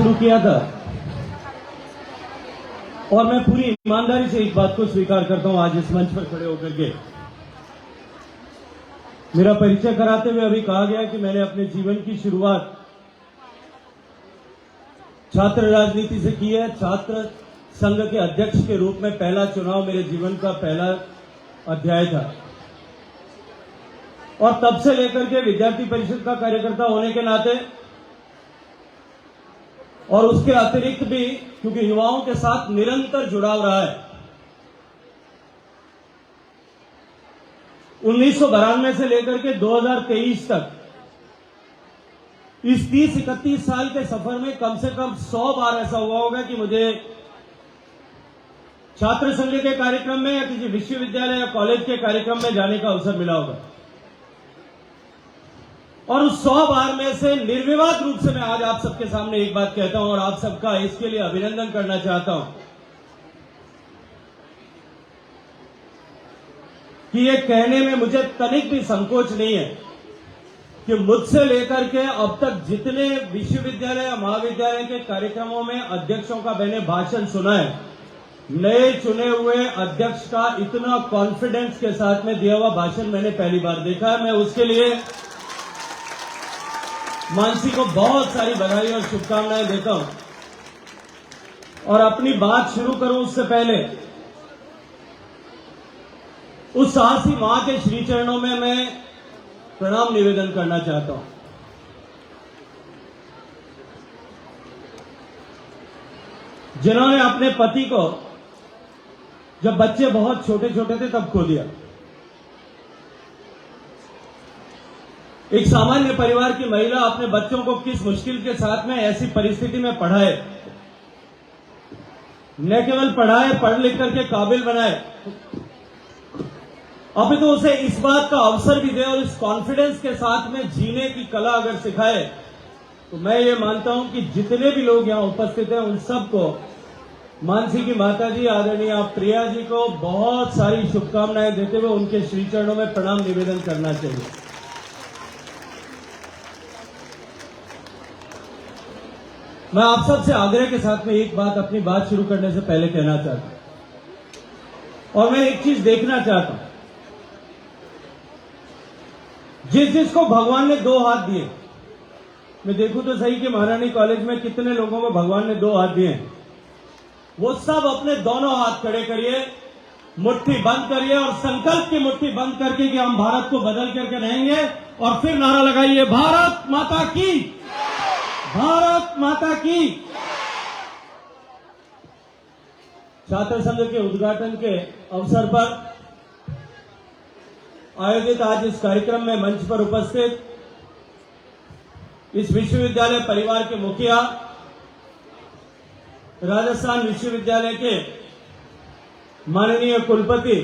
शुरू किया था और मैं पूरी ईमानदारी से इस बात को स्वीकार करता हूं आज इस मंच पर खड़े होकर के। मेरा परिचय कराते हुए अभी कहा गया कि मैंने अपने जीवन की शुरुआत छात्र राजनीति से की है। छात्र संघ के अध्यक्ष के रूप में पहला चुनाव मेरे जीवन का पहला अध्याय था और तब से लेकर के विद्यार्थी परिषद का कार्यकर्ता होने के नाते और उसके अतिरिक्त भी क्योंकि युवाओं के साथ निरंतर जुड़ाव रहा है। 1992 से लेकर के 2023 तक इस 30-31 साल के सफर में कम से कम 100 बार ऐसा हुआ होगा कि मुझे छात्र संघ के कार्यक्रम में या किसी विश्वविद्यालय या कॉलेज के कार्यक्रम में जाने का अवसर मिला होगा और उस 100 बार में से निर्विवाद रूप से मैं आज आप सबके सामने एक बात कहता हूं और आप सबका इसके लिए अभिनंदन करना चाहता हूं कि ये कहने में मुझे तनिक भी संकोच नहीं है कि मुझसे लेकर के अब तक जितने विश्वविद्यालय या महाविद्यालय के कार्यक्रमों में अध्यक्षों का मैंने भाषण सुना है, नए चुने हुए अध्यक्ष का इतना कॉन्फिडेंस के साथ में दिया हुआ भाषण मैंने पहली बार देखा है। मैं उसके लिए मानसी को बहुत सारी बधाई और शुभकामनाएं देता हूं और अपनी बात शुरू करूं उससे पहले उस साहसी मां के श्री चरणों में मैं प्रणाम निवेदन करना चाहता हूं। जिन्होंने अपने पति को जब बच्चे बहुत छोटे छोटे थे तब खो दिया। एक सामान्य परिवार की महिला अपने बच्चों को किस मुश्किल के साथ में ऐसी परिस्थिति में पढ़ाए, न केवल पढ़ाए पढ़ लिख करके काबिल बनाए, अभी तो उसे इस बात का अवसर भी दे और इस कॉन्फिडेंस के साथ में जीने की कला अगर सिखाए तो मैं ये मानता हूं कि जितने भी लोग यहां उपस्थित हैं उन सबको मानसी की माताजी आदरणीय प्रिया जी को बहुत सारी शुभकामनाएं देते हुए उनके श्री चरणों में प्रणाम निवेदन करना चाहिए। मैं आप सबसे आग्रह के साथ में एक बात अपनी बात शुरू करने से पहले कहना चाहता हूं और मैं एक चीज देखना चाहता हूं। जिसको भगवान ने 2 हाथ दिए, मैं देखूं तो सही कि महारानी कॉलेज में कितने लोगों को भगवान ने 2 हाथ दिए हैं, वो सब अपने दोनों हाथ खड़े करिए, मुट्ठी बंद करिए और संकल्प की मुट्ठी बंद करके कि हम भारत को बदल करके रहेंगे और फिर नारा लगाइए, भारत माता की, भारत माता की। छात्र संघ के उद्घाटन के अवसर पर आयोजित आज इस कार्यक्रम में मंच पर उपस्थित इस विश्वविद्यालय परिवार के मुखिया, राजस्थान विश्वविद्यालय के माननीय कुलपति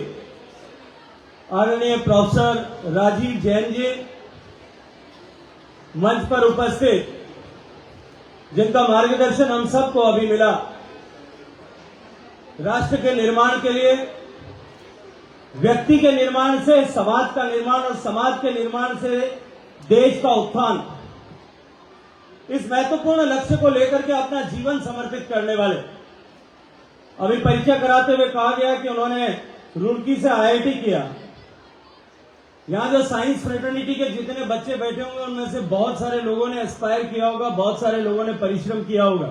आदरणीय प्रोफेसर राजीव जैन जी, मंच पर उपस्थित जिनका मार्गदर्शन हम सबको अभी मिला राष्ट्र के निर्माण के लिए, व्यक्ति के निर्माण से समाज का निर्माण और समाज के निर्माण से देश का उत्थान, इस महत्वपूर्ण लक्ष्य को लेकर के अपना जीवन समर्पित करने वाले, अभी परिचय कराते हुए कहा गया कि उन्होंने रुड़की से आईआईटी किया। यहां जो साइंस फ्रेटर्निटी के जितने बच्चे बैठे होंगे उनमें से बहुत सारे लोगों ने एस्पायर किया होगा, बहुत सारे लोगों ने परिश्रम किया होगा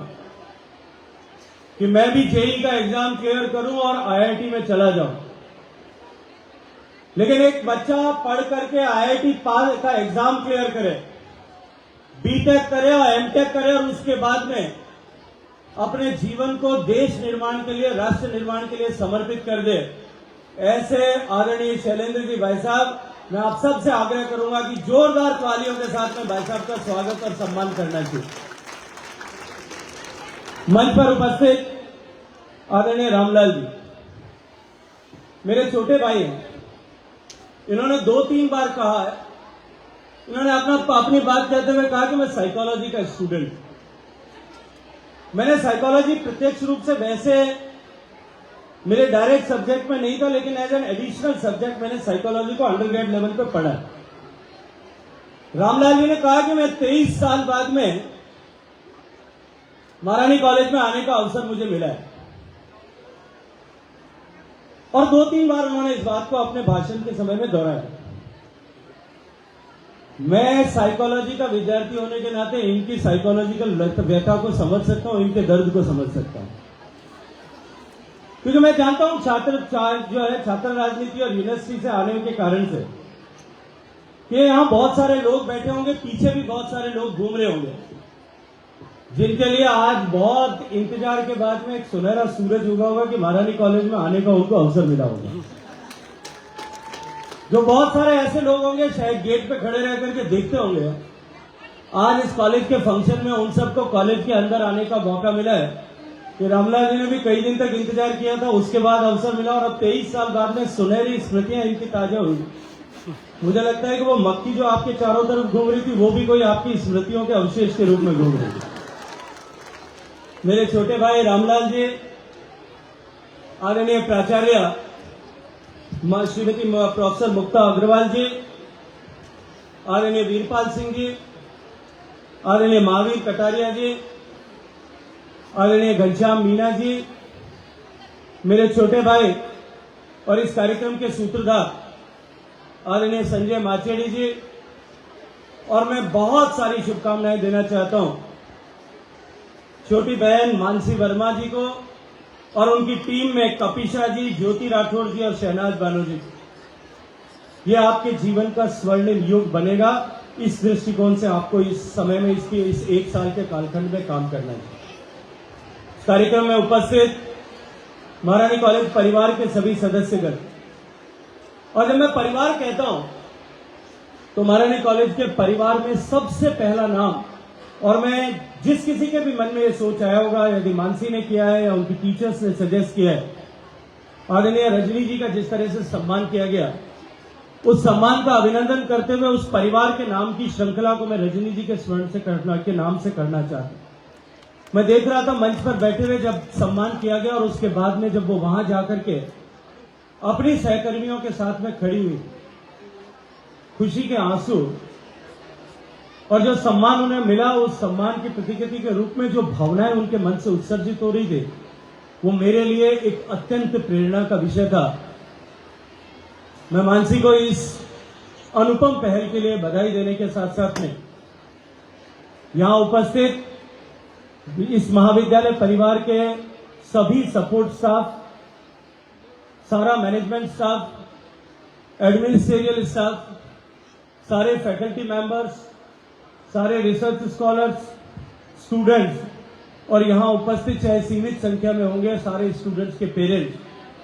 कि मैं भी जेईई का एग्जाम क्लियर करूं और आईआईटी में चला जाऊं। लेकिन एक बच्चा पढ़ करके आईआईटी पास का एग्जाम क्लियर करे, बीटेक करे और एमटेक करे और उसके बाद में अपने जीवन को देश निर्माण के लिए, राष्ट्र निर्माण के लिए समर्पित कर दे, ऐसे आदरणीय शैलेंद्र जी भाई साहब, मैं आप सबसे आग्रह करूंगा कि जोरदार तालियों के साथ में भाई साहब का स्वागत और सम्मान करना चाहिए। मंच पर उपस्थित आदरणीय रामलाल जी मेरे छोटे भाई हैं। इन्होंने 2-3 बार कहा है, इन्होंने अपनी बात कहते हुए कहा कि मैं साइकोलॉजी का स्टूडेंट। मैंने साइकोलॉजी प्रत्यक्ष रूप से वैसे मेरे डायरेक्ट सब्जेक्ट में नहीं था, लेकिन एज एन एडिशनल सब्जेक्ट मैंने साइकोलॉजी को अंडरग्रेड लेवल पे पढ़ा। रामलाल जी ने कहा कि मैं 23 साल बाद में महारानी कॉलेज में आने का अवसर मुझे मिला है और 2-3 बार उन्होंने इस बात को अपने भाषण के समय में दोहराया। मैं साइकोलॉजी का विद्यार्थी होने के नाते इनकी साइकोलॉजिकल व्यथा को समझ सकता हूं, इनके दर्द को समझ सकता हूं, क्योंकि मैं जानता हूं छात्र राजनीति और यूनिवर्सिटी से आने के कारण से कि यहां बहुत सारे लोग बैठे होंगे, पीछे भी बहुत सारे लोग घूम रहे होंगे, जिनके लिए आज बहुत इंतजार के बाद में एक सुनहरा सूरज उगा होगा कि महारानी कॉलेज में आने का उनको अवसर मिला होगा। जो बहुत सारे ऐसे लोग होंगे शायद गेट पे खड़े रह करके देखते होंगे, आज इस कॉलेज के फंक्शन में उन सबको कॉलेज के अंदर आने का मौका मिला है कि रामलाल जी ने भी कई दिन तक इंतजार किया था, उसके बाद अवसर मिला और अब 23 साल बाद में सुनहरी स्मृतियां इनकी ताजा हुई। मुझे लगता है कि वो मक्खी जो आपके चारों तरफ घूम रही थी वो भी कोई आपकी स्मृतियों के अवशेष के रूप में घूम रही थी। मेरे छोटे भाई रामलाल जी, आदरणीय प्राचार्य श्रीमती प्रोफेसर मुक्ता अग्रवाल जी, आदरणीय वीरपाल सिंह जी, आदरणीय महावीर कटारिया जी, आदरणीय घनश्याम मीना जी, मेरे छोटे भाई और इस कार्यक्रम के सूत्रधार आदरणीय संजय माचेड़ी जी, और मैं बहुत सारी शुभकामनाएं देना चाहता हूं छोटी बहन मानसी वर्मा जी को और उनकी टीम में कपिशा जी, ज्योति राठौड़ जी और शहनाज बानो जी। ये आपके जीवन का स्वर्णिम युग बनेगा। इस दृष्टिकोण से आपको इस समय में इस 1 साल के कालखंड में काम करना है। कार्यक्रम में उपस्थित महारानी कॉलेज परिवार के सभी सदस्यगण, और जब मैं परिवार कहता हूं तो महारानी कॉलेज के परिवार में सबसे पहला नाम, और मैं जिस किसी के भी मन में ये सोच आया होगा, यदि मानसी ने किया है या उनकी टीचर्स ने सजेस्ट किया है, आदरणीय रजनी जी का जिस तरह से सम्मान किया गया, उस सम्मान का अभिनंदन करते हुए उस परिवार के नाम की श्रृंखला को मैं रजनी जी के स्वर्ण से के नाम से करना चाहता हूं। मैं देख रहा था मंच पर बैठे हुए जब सम्मान किया गया और उसके बाद में जब वो वहां जाकर के अपनी सहकर्मियों के साथ में खड़ी हुई, खुशी के आंसू और जो सम्मान उन्हें मिला, उस सम्मान की प्रतिकृति के रूप में जो भावनाएं उनके मन से उत्सर्जित हो रही थी, वो मेरे लिए एक अत्यंत प्रेरणा का विषय था। मैं मानसी को इस अनुपम पहल के लिए बधाई देने के साथ साथ में यहां उपस्थित इस महाविद्यालय परिवार के सभी सपोर्ट स्टाफ, सारा मैनेजमेंट स्टाफ, एडमिनिस्ट्रेटिव स्टाफ, सारे फैकल्टी मेंबर्स, सारे रिसर्च स्कॉलर्स, स्टूडेंट्स और यहां उपस्थित चाहे सीमित संख्या में होंगे सारे स्टूडेंट्स के पेरेंट्स,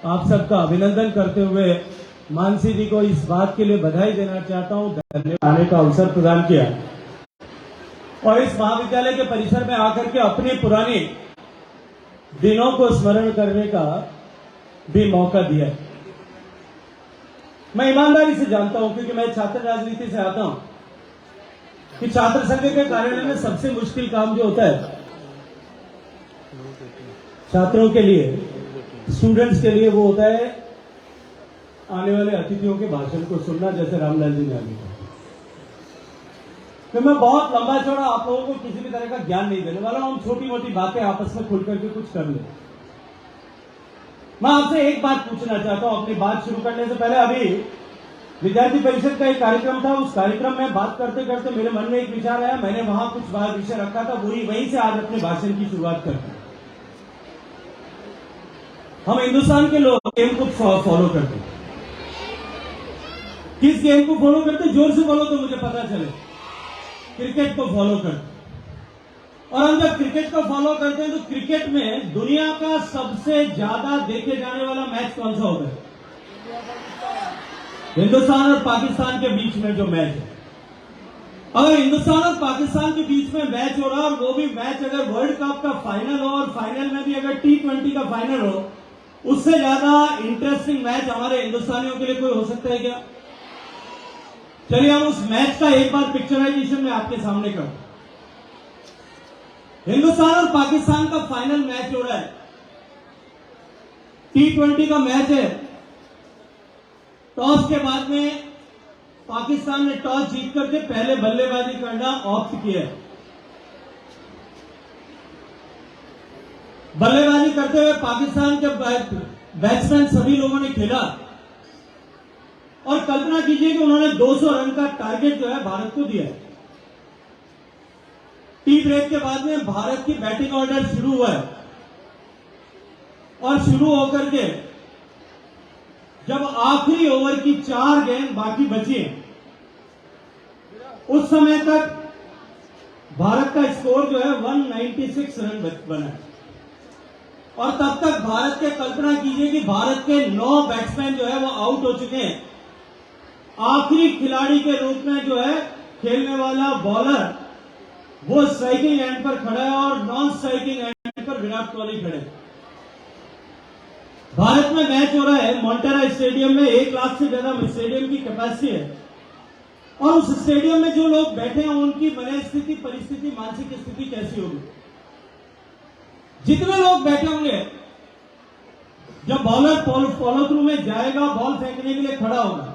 आप सबका अभिनंदन करते हुए मानसी जी को इस बात के लिए बधाई देना चाहता हूं, धन्यवाद आने का अवसर प्रदान किया और इस महाविद्यालय के परिसर में आकर के अपने पुराने दिनों को स्मरण करने का भी मौका दिया। मैं ईमानदारी से जानता हूं, क्योंकि मैं छात्र राजनीति से आता हूं, कि छात्र संघ के कार्यालय में सबसे मुश्किल काम जो होता है छात्रों के लिए, स्टूडेंट्स के लिए, वो होता है आने वाले अतिथियों के भाषण को सुनना, जैसे रामलाल जी ने अभी कहा। तो मैं बहुत लंबा चौड़ा आप लोगों को किसी भी तरह का ज्ञान नहीं देने वाला हूं, हम छोटी मोटी बातें आपस में खुल करके कुछ कर ले। मैं आपसे एक बात पूछना चाहता हूं अपनी बात शुरू करने से पहले। अभी विद्यार्थी परिषद का एक कार्यक्रम था, उस कार्यक्रम में बात करते करते मेरे मन में एक विचार आया, मैंने वहां कुछ बात विषय रखा था, वहीं से आज अपने भाषण की शुरुआत करते हैं। हम हिंदुस्तान के लोग गेम को फॉलो करते हैं। किस गेम को फॉलो करते? जोर से बोलो तो मुझे पता चले। क्रिकेट को फॉलो करते। और हम जब क्रिकेट को फॉलो करते हैं तो क्रिकेट में दुनिया का सबसे ज्यादा देखे जाने वाला मैच कौन सा होता है? हिंदुस्तान और पाकिस्तान के बीच में जो मैच है। अगर हिंदुस्तान और पाकिस्तान के बीच में मैच हो रहा है और वो भी मैच अगर वर्ल्ड कप का फाइनल हो और फाइनल में भी अगर T20 का फाइनल हो, उससे ज्यादा इंटरेस्टिंग मैच हमारे हिंदुस्तानियों के लिए कोई हो सकता है क्या? चलिए हम उस मैच का एक बार पिक्चराइजेशन में आपके सामने करूं। हिंदुस्तान और पाकिस्तान का फाइनल मैच हो रहा है, T20 का मैच है। टॉस के बाद में पाकिस्तान ने टॉस जीत करके पहले बल्लेबाजी करना ऑप्ट किया। बल्लेबाजी करते हुए पाकिस्तान के बैट्समैन सभी लोगों ने खेला और कल्पना कीजिए कि उन्होंने 200 रन का टारगेट जो है भारत को दिया। टी ब्रेक के बाद में भारत की बैटिंग ऑर्डर शुरू हुआ है और शुरू होकर के जब आखिरी ओवर की 4 गेंद बाकी बची, उस समय तक भारत का स्कोर जो है 196 रन बना और तब तक भारत के कल्पना कीजिए कि भारत के 9 बैट्समैन जो है वो आउट हो चुके हैं। आखिरी खिलाड़ी के रूप में जो है खेलने वाला बॉलर वो स्ट्राइकिंग एंड पर खड़ा है और नॉन स्ट्राइकिंग एंड पर विराट कोहली खड़े। भारत में मैच हो रहा है मोटेरा स्टेडियम में, 1 लाख से ज्यादा स्टेडियम की कैपेसिटी है और उस स्टेडियम में जो लोग बैठे हैं उनकी मनस्थिति, परिस्थिति, मानसिक स्थिति कैसी होगी। जितने लोग बैठे होंगे, जब बॉलर फॉलो थ्रू में जाएगा, बॉल फेंकने के लिए खड़ा होगा,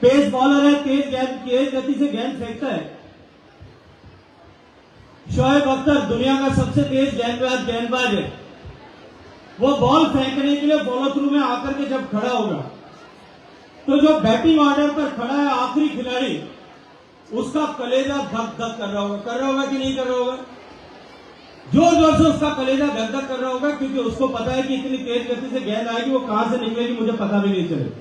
पेस बॉलर है, तेज गति से गेंद फेंकता है। शोएब अख्तर दुनिया का सबसे तेज गेंदबाज है। वो बॉल फेंकने के लिए फॉलो थ्रू में आकर के जब खड़ा होगा तो जो बैटिंग ऑर्डर पर खड़ा है आखिरी खिलाड़ी, उसका कलेजा धक धक कर रहा होगा कि नहीं कर रहा होगा? जोर जोर से उसका कलेजा धक धक कर रहा होगा, क्योंकि उसको पता है कि इतनी तेज गति से गेंद आएगी, वो कहां से निकलेगी मुझे पता भी नहीं चलेगा।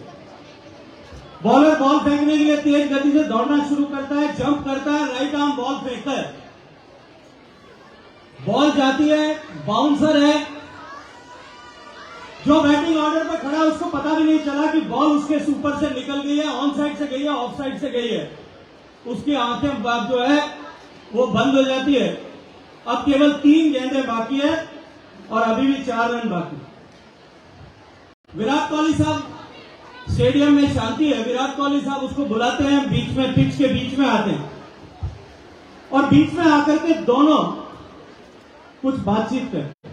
बॉलर बॉल फेंकने के लिए तेज गति से दौड़ना शुरू करता है, जंप करता है, राइट आर्म बॉल फेंकता है, बॉल जाती है, बाउंसर है। जो बैटिंग ऑर्डर पर खड़ा है उसको पता भी नहीं चला कि बॉल उसके ऊपर से निकल गई है, ऑन साइड से गई है, ऑफ साइड से गई है। उसकी आंखें जो है वो बंद हो जाती है। अब केवल 3 गेंदें बाकी है और अभी भी 4 रन बाकी। विराट कोहली साहब स्टेडियम में शांति है, विराट कोहली साहब उसको बुलाते हैं, बीच में पिच के बीच में आते हैं और बीच में आकर के दोनों कुछ बातचीत करते।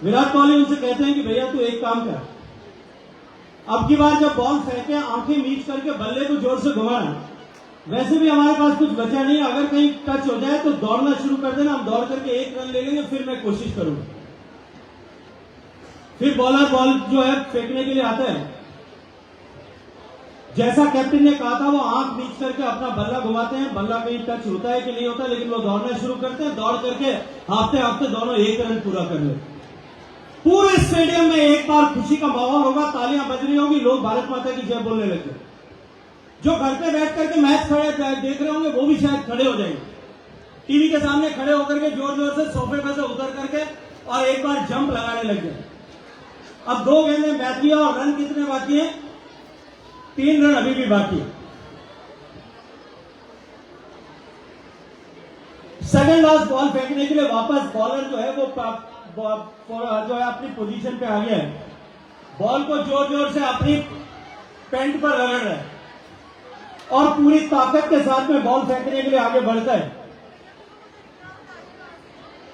विराट कोहली उनसे कहते हैं कि भैया तू एक काम कर, अब की बार जब बॉल फेंके आंखें मीच करके बल्ले को जोर से घुमाना। वैसे भी हमारे पास कुछ बचा नहीं, अगर कहीं टच हो जाए तो दौड़ना शुरू कर देना, हम दौड़ करके 1 रन ले लेंगे, फिर मैं कोशिश करूंगा। फिर बॉलर बॉल जो है फेंकने के लिए आता है। जैसा कैप्टन ने कहा था वो आंख मीच करके अपना बल्ला घुमाते हैं, बल्ला कहीं टच होता है कि नहीं होता, लेकिन वो दौड़ना शुरू करते हैं। दौड़ करके हाफते हाफते दोनों 1 रन पूरा कर लेते। पूरे स्टेडियम में एक बार खुशी का माहौल होगा, तालियां बज रही होगी, लोग भारत माता की जय बोलने लगे। जो घर पे बैठ करके मैच देख रहे होंगे वो भी शायद खड़े हो जाएंगे, टीवी के सामने खड़े होकर के जोर जोर से सोफे पे से उतर करके और एक बार जंप लगाने लग गए। अब 2 गेंदें बाकी है और रन कितने बाकी हैं? 3 रन अभी भी बाकी है। सेकंड लास्ट बॉल फेंकने के लिए वापस बॉलर जो है वो जो है अपनी पोजीशन पे आ गया है। बॉल को जोर जोर से अपनी पैंट पर रगड़ रहा है और पूरी ताकत के साथ में बॉल फेंकने के लिए आगे बढ़ता है।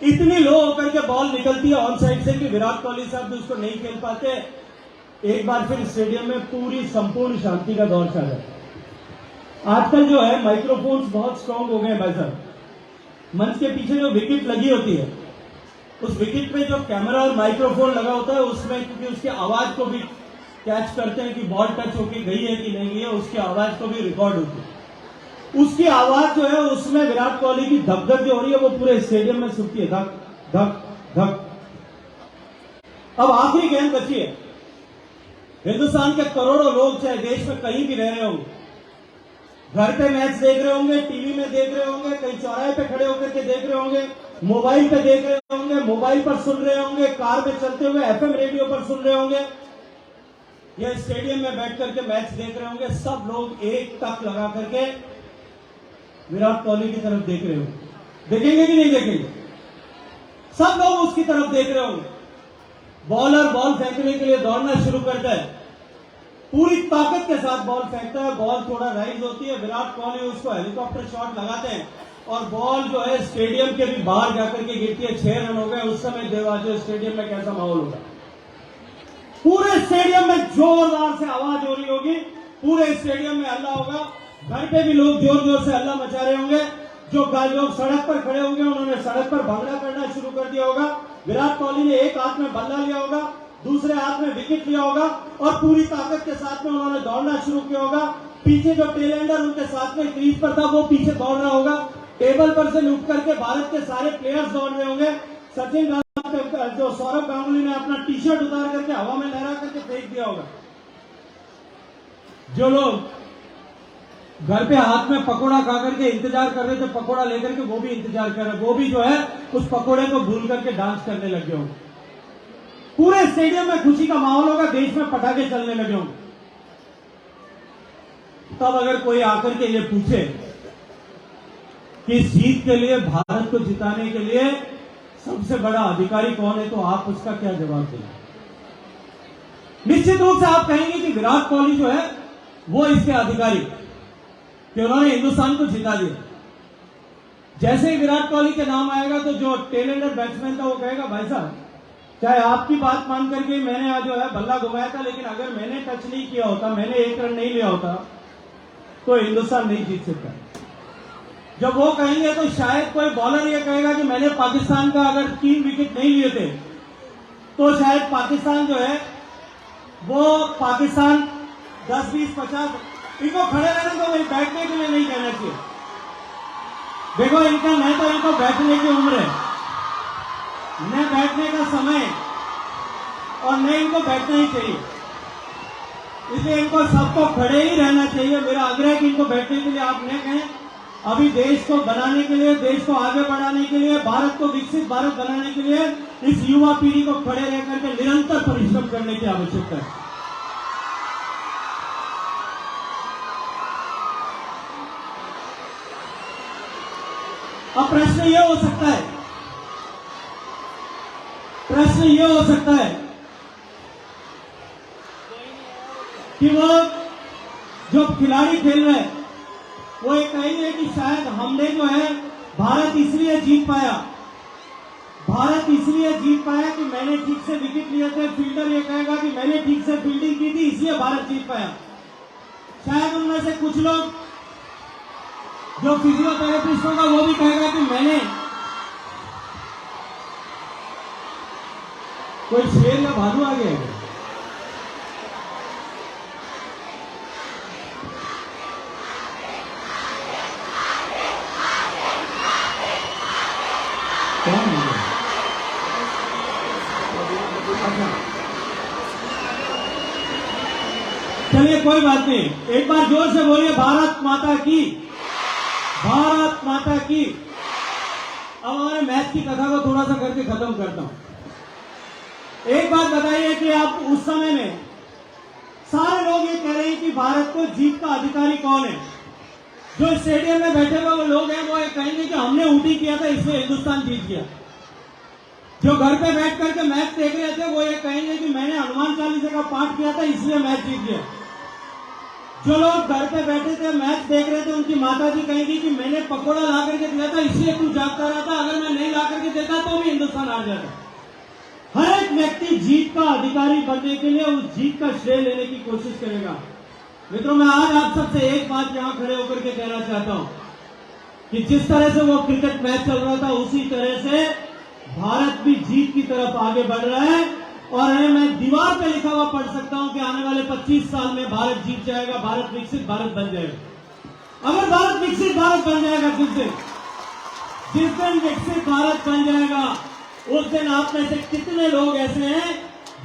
इतनी लो होकर के बॉल निकलती है ऑन साइड से कि विराट कोहली साहब भी उसको नहीं खेल पाते। एक बार फिर स्टेडियम में पूरी संपूर्ण शांति का दौर चल रहा है। आजकल जो है माइक्रोफोन्स बहुत स्ट्रांग हो गए भाई साहब। मंच के पीछे जो विकेट लगी होती है, उस विकेट पे जो कैमरा और माइक्रोफोन लगा होता है उसमें, क्योंकि उसकी आवाज को भी कैच करते हैं कि बॉल टच होके गई है कि नहीं गई है, उसकी आवाज को भी रिकॉर्ड होती है। उसकी आवाज जो है उसमें विराट कोहली की धक-धक जो हो रही है वो पूरे स्टेडियम में सुनती है, धक धक धक। अब आखिरी गेंद बची है। हिंदुस्तान के करोड़ों लोग चाहे देश में कहीं भी रह रहे होंगे, घर पे मैच देख रहे होंगे, टीवी में देख रहे होंगे, कहीं चौराहे पे खड़े होकर के देख रहे होंगे, मोबाइल पे देख रहे होंगे, मोबाइल पर सुन रहे होंगे, कार में चलते हुए एफएम रेडियो पर सुन रहे होंगे, या स्टेडियम में बैठ करके मैच देख रहे होंगे। सब लोग एक टक लगा करके विराट कोहली की तरफ देख रहे होंगे। देखेंगे कि नहीं देखेंगे? सब लोग उसकी तरफ देख रहे होंगे। बॉलर बॉल फेंकने के लिए दौड़ना शुरू करता है, पूरी ताकत के साथ बॉल फेंकता है, बॉल थोड़ा राइज होती है, विराट कोहली उसको हेलीकॉप्टर शॉट लगाते हैं और बॉल जो है स्टेडियम के भी बाहर जाकर के गिरती है। 6 रन हो गए। उस समय देवाजय स्टेडियम में कैसा माहौल होगा? पूरे स्टेडियम में जोरदार से आवाज हो रही होगी, पूरे स्टेडियम में हल्ला होगा, घर पे भी लोग जोर जोर से हल्ला मचा रहे होंगे लोग सड़क पर खड़े होंगे उन्होंने सड़क पर भंगड़ा करना शुरू कर दिया होगा। विराट कोहली ने एक हाथ में बल्ला लिया होगा, दूसरे हाथ में विकेट लिया होगा और पूरी ताकत के साथ में उन्होंने दौड़ना शुरू किया होगा। पीछे जो टेलेंडर उनके साथ में क्रीज पर था वो पीछे दौड़ रहा होगा। टेबल पर से उठ करके भारत के सारे प्लेयर्स दौड़ रहे होंगे। सचिन जो सौरभ गांगुली ने अपना टी शर्ट उतार करके हवा में लहरा करके फेंक दिया होगा। जो लोग घर पे हाथ में पकोड़ा खा करके इंतजार कर रहे थे पकोड़ा लेकर के, वो भी इंतजार कर रहे, वो भी जो है उस पकोड़े को भूल करके डांस करने लगे होंगे। पूरे स्टेडियम में खुशी का माहौल होगा, देश में पटाखे चलने लगे होंगे। तब अगर कोई आकर के ये पूछे कि इस जीत के लिए, भारत को जिताने के लिए सबसे बड़ा अधिकारी कौन है, तो आप उसका क्या जवाब देंगे? निश्चित रूप से आप कहेंगे कि विराट कोहली जो है वो इसके अधिकारी, कि उन्होंने हिंदुस्तान को जिता दिया। जैसे ही विराट कोहली के नाम आएगा तो जो टेलेंटेड बैट्समैन था वो कहेगा भाई साहब, चाहे आपकी बात मान करके मैंने आज जो है बल्ला घुमाया था, लेकिन अगर मैंने टच नहीं किया होता, मैंने एक रन नहीं लिया होता, तो हिंदुस्तान नहीं जीत सकता। जब वो कहेंगे तो शायद कोई बॉलर ये कहेगा कि मैंने पाकिस्तान का अगर 3 विकेट नहीं लिए थे, तो शायद पाकिस्तान जो है वो पाकिस्तान 10, 20, 50, इनको खड़े रहने को तो बैठने के लिए नहीं कहना चाहिए। देखो इनका नहीं तो इनको बैठने की उम्र है, न बैठने का समय और न इनको बैठना ही चाहिए, इसलिए इनको सबको खड़े ही रहना चाहिए। मेरा आग्रह है कि इनको बैठने के लिए आप न कहें। अभी देश को बनाने के लिए, देश को आगे बढ़ाने के लिए, भारत को विकसित भारत बनाने के लिए इस युवा पीढ़ी को खड़े रह करके निरंतर परिश्रम करने की आवश्यकता है। अब प्रश्न ये हो सकता है, कि वो जो खिलाड़ी खेल रहे हैं वो ये कहेंगे कि शायद हमने जो है भारत इसलिए जीत पाया कि मैंने ठीक से विकेट लिए थे। फील्डर ये कहेगा कि मैंने ठीक से फील्डिंग की थी इसलिए भारत जीत पाया। शायद उनमें से कुछ लोग जो फिजियोथेरेपिस्ट होगा वो भी कहेगा कि मैंने, कोई शेर या भालू आ गया है? चलिए कोई बात नहीं, एक बार जोर से बोलिए भारत माता की, भारत माता की। अब हमारे मैच की कथा को थोड़ा सा करके खत्म करता हूं। एक बात बताइए कि आप उस समय में सारे लोग ये कह रहे हैं कि भारत को जीत का अधिकारी कौन है। जो स्टेडियम में बैठे हुए वो लोग हैं वो ये कहेंगे कि हमने ऊटी किया था इसलिए हिंदुस्तान जीत गया। जो घर पे बैठ करके मैच देख रहे थे वो ये कहेंगे कि मैंने हनुमान चालीसा का पाठ किया था इसलिए मैच जीत गया। जो लोग घर पे बैठे थे मैच देख रहे थे उनकी माता जी कहेंगी कि मैंने पकौड़ा ला करके दिया था इसलिए तू जागता रहा था, अगर मैं नहीं ला करके देता तो भी हिंदुस्तान हार जाता। हर एक व्यक्ति जीत का अधिकारी बनने के लिए उस जीत का श्रेय लेने की कोशिश करेगा। मित्रों, मैं आज आप सबसे एक बात यहां खड़े होकर के कहना चाहता हूं कि जिस तरह से वो क्रिकेट मैच चल रहा था उसी तरह से भारत भी जीत की तरफ आगे बढ़ रहा है। और मैं दीवार पे लिखा हुआ पढ़ सकता हूं कि आने वाले 25 साल में भारत जीत जाएगा, भारत विकसित भारत बन जाएगा। अगर भारत विकसित भारत बन जाएगा, जिस दिन विकसित भारत बन जाएगा उस दिन आप में से कितने लोग ऐसे हैं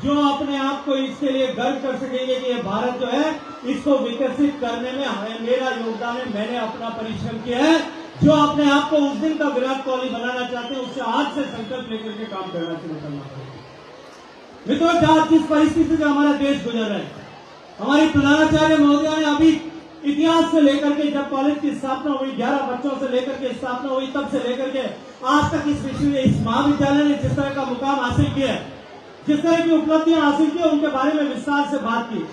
जो अपने आप को इसके लिए गर्व कर सकेंगे कि ये भारत जो है इसको विकसित करने में मेरा योगदान है, मैंने अपना परिश्रम किया है। जो अपने आप को उस दिन का विराट कोहली बनाना चाहते हैं उससे आज से संकल्प लेकर के काम करना शुरू करना चाहिए। मित्रों, जिस परिस्थिति से हमारा देश गुजर रहा है, हमारी प्रधानाचार्य महोदया ने अभी इतिहास से लेकर के जब कॉलेज की स्थापना हुई, 11 बच्चों से लेकर के स्थापना हुई, तब से लेकर के आज तक इस महाविद्यालय ने जिस तरह का मुकाम हासिल किया है, जिस तरह की उपलब्धियां हासिल की, उनके बारे में विस्तार से बात की।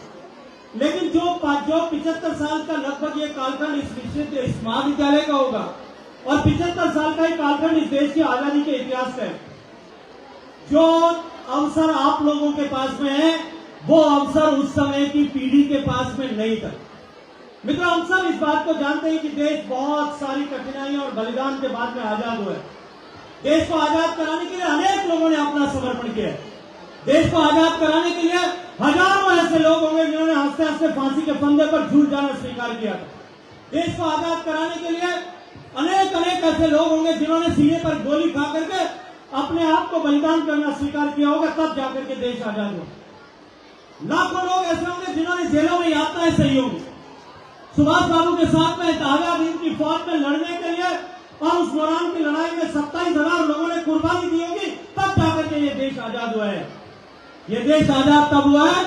लेकिन जो 75 साल का लगभग ये कालखंड इस महाविद्यालय का होगा और 75 साल का ही कालखंड इस देश की आजादी के इतिहास का है। जो अवसर आप लोगों के पास में है वो अवसर उस समय की पीढ़ी के पास में नहीं था। मित्रों, हम सब इस बात को जानते हैं कि देश बहुत सारी कठिनाइयों और बलिदान के बाद में आजाद हुआ है। देश को आजाद कराने के लिए अनेक लोगों ने अपना समर्पण किया है। देश को आजाद कराने के लिए हजारों ऐसे लोग होंगे जिन्होंने हंसते हंसते फांसी के फंदे पर झूठ जाना स्वीकार किया था। देश को आजाद कराने के लिए अनेक ऐसे लोग होंगे जिन्होंने सीने पर गोली खा करके अपने आप को बलिदान करना स्वीकार किया होगा, तब जाकर के देश आजाद हो। लाखों लोग ऐसे होंगे जिन्होंने जेलों में यातनाएं सही होंगी। सुभाष बाबू के साथ में आजाद हिंद की फौज में लड़ने के लिए और उस दौरान की लड़ाई में 27,000 लोगों ने कुर्बानी दी होगी, तब जाकर के ये देश आजाद हुआ है। ये देश आजाद तब हुआ है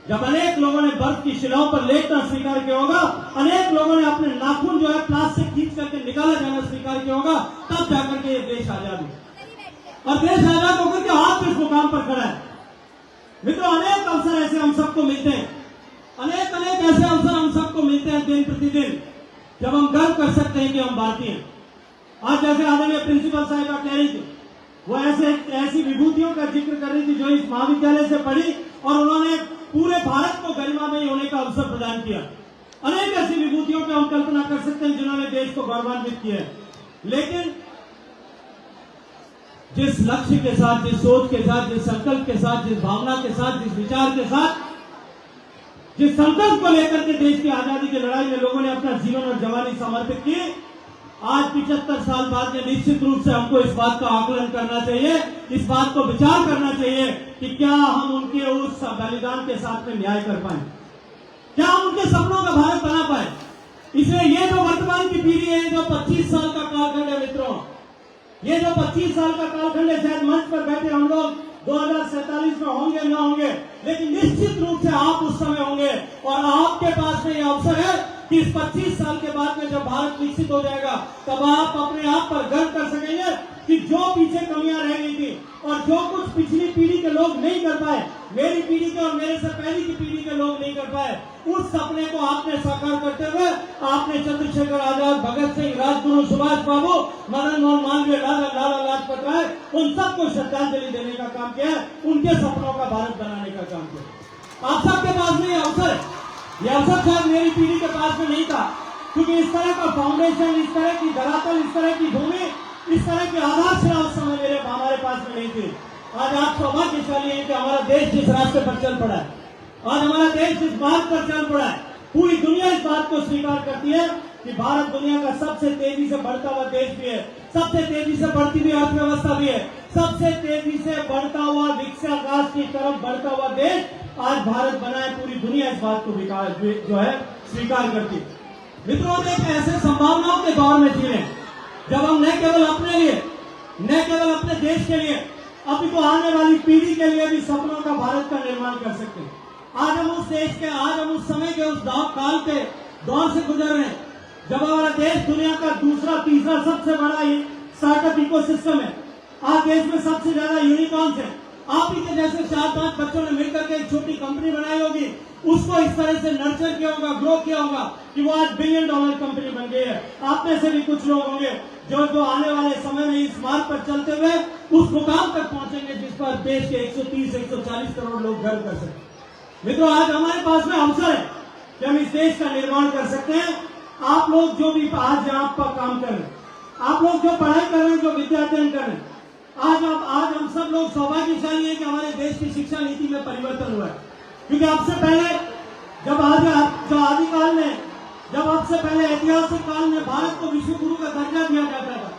जब अनेक लोगों ने बर्फ की शिलाओं पर लेटना स्वीकार किया होगा, अनेक लोगों ने अपने नाखून जो है प्लास्टिक खींच करके निकाला जाना स्वीकार किया होगा, तब जाकर के ये देश आजाद हुआ। और देश आजाद होकर के आज इस मुकाम पर खड़ा है। मित्रों, अनेक अवसर ऐसे हम सबको मिलते हैं, अनेक ऐसे अवसर हम सबको मिलते हैं दिन प्रतिदिन, जब हम गर्व कर सकते हैं कि हम भारतीय हैं। आज जैसे आदरणीय प्रिंसिपल साहिबा कह रही थी, वो ऐसी विभूतियों का जिक्र कर रही थी जो इस महाविद्यालय से पढ़ी और उन्होंने पूरे भारत को गरिमामय होने का अवसर प्रदान किया। अनेक ऐसी विभूतियों की हम कल्पना कर सकते हैं जिन्होंने देश को गौरवान्वित किया है। लेकिन जिस लक्ष्य के साथ, जिस सोच के साथ, जिस संकल्प के साथ, जिस भावना के साथ, जिस विचार के साथ, जिस संकल्प को लेकर के देश की आजादी की लड़ाई में लोगों ने अपना जीवन और जवानी समर्पित की, आज 75 साल बाद में निश्चित रूप से हमको इस बात का आकलन करना चाहिए, इस बात को विचार करना चाहिए कि क्या हम उनके उस बलिदान के साथ में न्याय कर पाए, क्या हम उनके सपनों का भारत बना पाए। इसलिए ये जो वर्तमान की पीढ़ी है, जो 25 साल का कालखंड है मित्रों, ये जो 25 साल का कालखंड है, शायद मंच पर बैठे हम लोग 2047 में होंगे ना होंगे, लेकिन निश्चित रूप से आप उस समय होंगे और आपके पास में यह अवसर है कि इस 25 साल के बाद में जब भारत विकसित हो जाएगा, तब आप अपने आप पर गर्व कर सकेंगे कि जो पीछे कमियां रह गई थी और जो कुछ पिछली पीढ़ी के लोग नहीं कर पाए, मेरी पीढ़ी के और मेरे से पहले की पीढ़ी के लोग नहीं कर पाए, उस सपने को आपने साकार करते हुए आपने चंद्रशेखर आजाद, भगत सिंह, राजगुरु, सुभाष बाबू, मदन मोहन मालवीय, लाला लाजपत राय, उन सबको श्रद्धांजलि देने का काम किया है, उनके सपनों का भारत बनाने का काम किया। आप सबके पास में ये अवसर है। यह अवसर शायद मेरी पीढ़ी के पास में नहीं था, क्योंकि इस तरह का फाउंडेशन, इस तरह की धरातल, इस तरह की भूमि, इस तरह की आधारशिला उस समय हमारे पास में नहीं थी। आज आप सौभाग्यशाली हैं कि हमारा देश जिस रास्ते पर चल पड़ा है, आज हमारा देश जिस मार्ग पर चल पड़ा है, पूरी दुनिया इस बात को स्वीकार करती है कि भारत दुनिया का सबसे तेजी से बढ़ता हुआ देश भी है, सबसे तेजी से बढ़ती हुई अर्थव्यवस्था भी है, सबसे तेजी से बढ़ता हुआ विकसित राष्ट्र की तरफ बढ़ता हुआ देश आज भारत बना है। पूरी दुनिया इस बात को जो है स्वीकार करती है। मित्रों, एक ऐसे संभावनाओं के दौर में जी रहे हैं जब हम न केवल अपने लिए, न केवल अपने देश के लिए, अपितु आने वाली पीढ़ी के लिए भी सपनों का भारत का निर्माण कर सकते हैं। आज हम उस देश के, आज हम उस समय के, उस काल के दौर से गुजर रहे हैं जब हमारा देश दुनिया का दूसरा तीसरा सबसे बड़ा स्टार्टअप इकोसिस्टम है। आज देश में सबसे ज्यादा यूनिकॉर्न्स हैं। आप ही के जैसे 4-5 बच्चों ने मिलकर के एक छोटी कंपनी बनाई होगी, उसको इस तरह से नर्चर किया होगा, ग्रो किया होगा कि वो आज $1 बिलियन कंपनी बन गई है। आप में से भी कुछ लोग होंगे जो आने वाले समय में इस मार्ग पर चलते हुए उस मुकाम तक पहुंचेंगे जिस पर देश के 130-140 करोड़ लोग गर्व कर सकते। मित्रों, आज हमारे पास में अवसर है कि हम इस देश का निर्माण कर सकते हैं। आप लोग जो भी आज यहाँ पर काम कर रहे हैं, आप लोग जो पढ़ाई कर रहे हैं, जो विद्याध्ययन कर रहे हैं, आज हम सब लोग सौभाग्यशाली हैं कि हमारे देश की शिक्षा नीति में परिवर्तन हुआ है। क्योंकि आपसे पहले जब आदिकाल में, जब आपसे पहले ऐतिहासिक काल में भारत को विश्व गुरु का दर्जा दिया जाता था,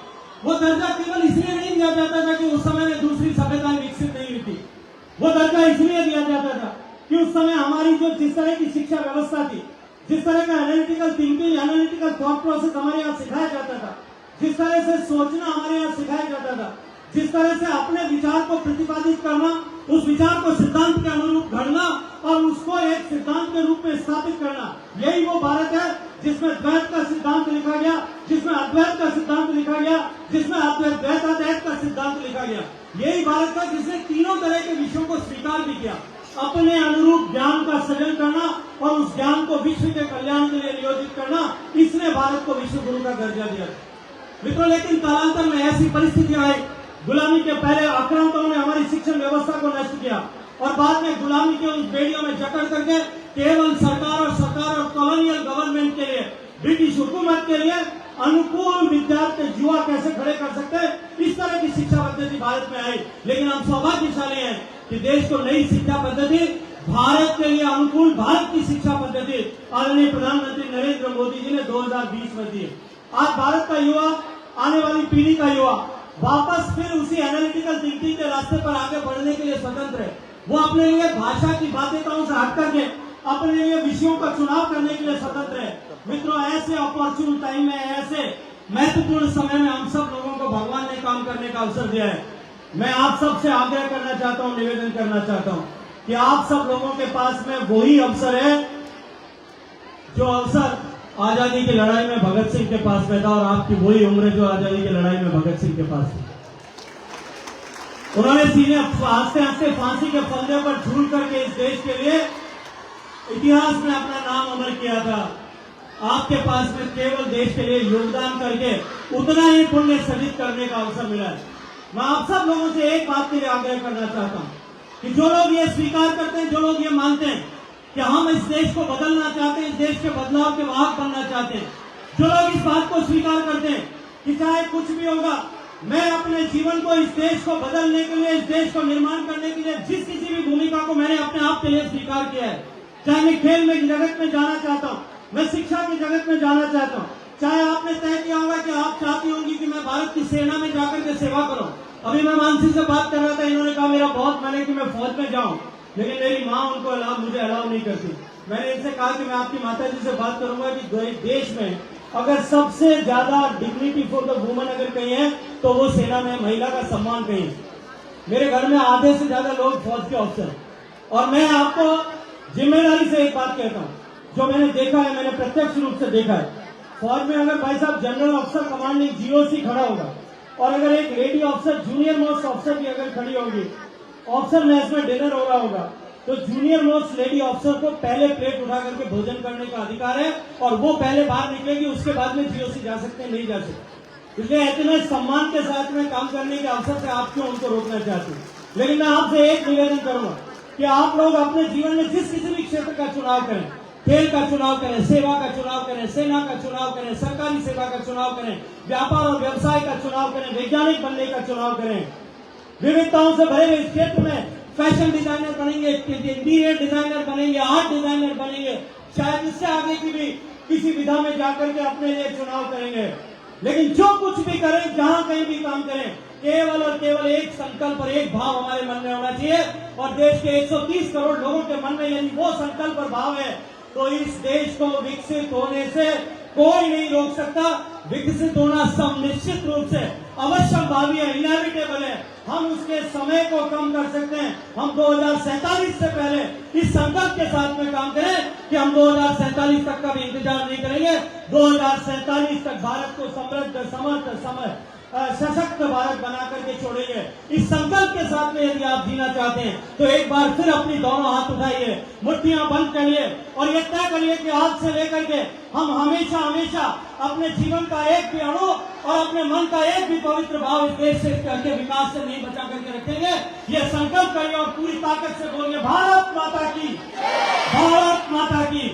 वो दर्जा केवल इसलिए नहीं दिया जाता था कि उस समय में दूसरी सभ्यताएं विकसित नहीं हुई थी। वो दर्जा इसलिए दिया जाता था कि उस समय हमारी जिस तरह की शिक्षा व्यवस्था थी, जिस तरह का analytical thinking, analytical thought process हमारे यहाँ सिखाया जाता था, जिस तरह से सोचना हमारे यहाँ सिखाया जाता था, जिस तरह से अपने विचार को प्रतिपादित करना, उस विचार को सिद्धांत के अनुरूप घड़ना और उसको एक सिद्धांत के रूप में स्थापित करना, यही वो भारत है जिसमें द्वैत का सिद्धांत लिखा गया, जिसमें अद्वैत का सिद्धांत लिखा गया, जिसमें द्वैताद्वैत का सिद्धांत लिखा गया। यही भारत था जिसने तीनों तरह के विषयों को स्वीकार भी किया। अपने अनुरूप ज्ञान का सृजन करना और उस ज्ञान को विश्व के कल्याण के लिए नियोजित करना, इसने भारत को विश्व गुरु का दर्जा दिया। मित्रों, लेकिन कालांतर में ऐसी परिस्थितियां आई, गुलामी के पहले आक्रांतों ने हमारी शिक्षण व्यवस्था को नष्ट किया और बाद में गुलामी के उस बेड़ियों में जकड़ करके केवल सरकार और कॉलोनियल गवर्नमेंट के लिए, ब्रिटिश हुकूमत के लिए अनुकूल विद्यार्थी युवा कैसे खड़े कर सकते हैं, इस तरह की शिक्षा पद्धति भारत में आई। लेकिन हम सौभाग्यशाली हैं कि देश को नई शिक्षा पद्धति, भारत के लिए अनुकूल भारत की शिक्षा पद्धति आदरणीय प्रधानमंत्री नरेंद्र मोदी जी ने 2020 में दी। आज भारत का युवा, आने वाली पीढ़ी का युवा वापस फिर उसी एनालिटिकल थिंकिंग के रास्ते पर आगे बढ़ने के लिए स्वतंत्र है। वो अपने लिए भाषा की बाध्यताओं से हट करके अपने लिए विषयों का चुनाव करने के लिए स्वतंत्र है। मित्रों, ऐसे अपॉर्चुन टाइम में, ऐसे महत्वपूर्ण समय में हम सब लोगों को भगवान ने काम करने का अवसर दिया है। मैं आप सब से आग्रह करना चाहता हूं, निवेदन करना चाहता हूं कि आप सब लोगों के पास में वही अवसर है जो अवसर आजादी की लड़ाई में भगत सिंह के पास में था, और आपकी वही उम्र जो आजादी की लड़ाई में भगत सिंह के पास थी। उन्होंने सीने हंसते हंसते फांसी के फंदे पर झूल करके इस देश के लिए इतिहास में अपना नाम अमर किया था। आपके पास में केवल देश के लिए योगदान करके उतना ही पुण्य सर्जित करने का अवसर मिला है। मैं आप सब लोगों से एक बात के लिए आग्रह करना चाहता हूं कि जो लोग ये स्वीकार करते हैं, जो लोग ये मानते हैं कि हम इस देश को बदलना चाहते हैं, इस देश के बदलाव के वाहक बनना चाहते हैं, जो लोग इस बात को स्वीकार करते हैं कि चाहे कुछ भी होगा, मैं अपने जीवन को इस देश को बदलने के लिए, इस देश को निर्माण करने के लिए जिस किसी भी भूमिका को मैंने अपने आप के लिए स्वीकार किया है, चाहे मैं खेल में जगत में जाना चाहता हूँ, मैं शिक्षा की जगत में जाना चाहता हूँ, चाहे आपने तय किया होगा कि आप चाहती होंगी कि मैं भारत की सेना में जाकर के सेवा करूं। अभी मैं मानसी से बात कर रहा था, इन्होंने कहा मेरा बहुत मन है कि मैं फौज में जाऊं, लेकिन मेरी माँ उनको मुझे अलाउ नहीं करती। मैंने इनसे कहा कि मैं आपकी माता जी से बात करूंगा कि देश में अगर सबसे ज्यादा डिग्निटी फॉर द वुमन अगर कहीं है तो वो सेना में महिला का सम्मान कहीं है। मेरे घर में आधे से ज्यादा लोग फौज के अफसर हैं, और मैं आपको जिम्मेदारी से एक बात कहता हूँ, जो मैंने देखा है, मैंने प्रत्यक्ष रूप से देखा है। फौज में अगर भाई साहब जनरल अफसर कमांडिंग जीओसी खड़ा होगा, और अगर एक लेडी अफसर, जूनियर मोस्ट अफसर भी अगर खड़ी होगी, अफसर मैच में डिनर हो रहा होगा, तो जूनियर मोस्ट लेडी अफसर को पहले प्लेट उठा करके भोजन करने का अधिकार है, और वो पहले बाहर निकलेगी, उसके बाद में जीओसी जा सकते हैं, नहीं जा सकते। इसलिए इतने सम्मान के साथ में काम करने के अवसर से आप क्यों उनको रोकना चाहते हैं। लेकिन मैं आपसे एक निवेदन करूंगा कि आप लोग अपने जीवन में जिस किसी भी क्षेत्र का चुनाव करें, खेल का चुनाव करें, सेवा का चुनाव करें, सेना का चुनाव करें, सरकारी सेवा का चुनाव करें, व्यापार और व्यवसाय का चुनाव करें, वैज्ञानिक बनने का चुनाव करें, विविधताओं से भरे हुए इस क्षेत्र में फैशन डिजाइनर बनेंगे, इंटीरियर डिजाइनर बनेंगे, आर्ट डिजाइनर बनेंगे, शायद इससे आगे की भी किसी विधा में जाकर के अपने लिए चुनाव करेंगे। लेकिन जो कुछ भी करें, जहां कहीं भी काम करें, केवल और केवल एक संकल्प और एक भाव हमारे मन में होना चाहिए, और देश के 130 करोड़ लोगों के मन में यदि वो संकल्प और भाव है तो इस देश को विकसित होने से कोई नहीं रोक सकता। विकसित होना सब निश्चित रूप से अवश्यंभावी है, इनएविटेबल है। हम उसके समय को कम कर सकते हैं। हम 2047 से पहले इस संकल्प के साथ में काम करें कि हम 2047 तक का भी इंतजार नहीं करेंगे। 2047 तक भारत को समृद्ध, समर्थ, सशक्त भारत बना करके छोड़ेंगे। इस संकल्प के साथ में यदि आप जीना चाहते हैं तो एक बार फिर अपनी दोनों हाथ उठाइए, मुट्ठियां बंद करिए, और ये तय करिए कि आज से लेकर के हम हमेशा हमेशा अपने जीवन का एक भी अणु और अपने मन का एक भी पवित्र भाव इस देश से करके विकास से नहीं बचा करके रखेंगे। ये संकल्प करिए और पूरी ताकत से बोलिए, भारत माता की, भारत माता की।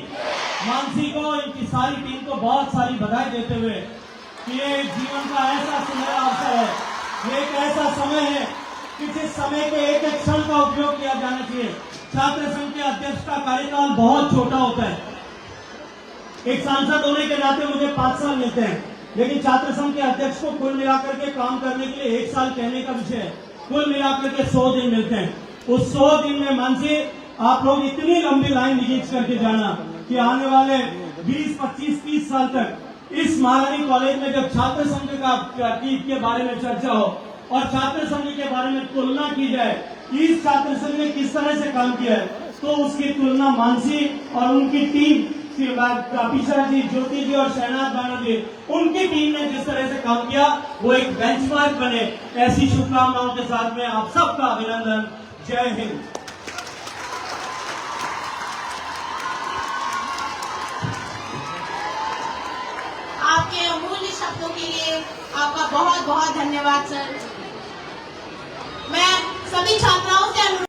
मानसी को, इनकी सारी टीम को बहुत सारी बधाई देते हुए ये जीवन का ऐसा सुनहरा अवसर है, ये एक ऐसा समय है कि जिस समय के एक एक क्षण का उपयोग किया जाना चाहिए। छात्र संघ के अध्यक्ष का कार्यकाल बहुत छोटा होता है। एक सांसद होने के नाते मुझे 5 साल मिलते हैं, लेकिन छात्र संघ के अध्यक्ष को कुल मिलाकर के काम करने के लिए 1 साल कहने का विषय है। कुल मिलाकर के 100 दिन मिलते हैं। उस 100 दिन में मानसी आप लोग इतनी लंबी लाइन खींच करके जाना कि आने वाले 20, 25, 30 साल तक इस महारानी कॉलेज में जब छात्र संघ के बारे में चर्चा हो और छात्र संघ के बारे में तुलना की जाए, इस छात्र संघ ने किस तरह से काम किया है, तो उसकी तुलना मानसी और उनकी टीम, कापिशा जी, ज्योति जी और शहनाज बानो जी, उनकी टीम ने जिस तरह से काम किया वो एक बेंचमार्क बने। ऐसी शुभकामनाओं के साथ में आप सबका अभिनंदन। जय हिंद। आपके अमूल्य शब्दों के लिए आपका बहुत बहुत धन्यवाद सर। मैं सभी छात्राओं से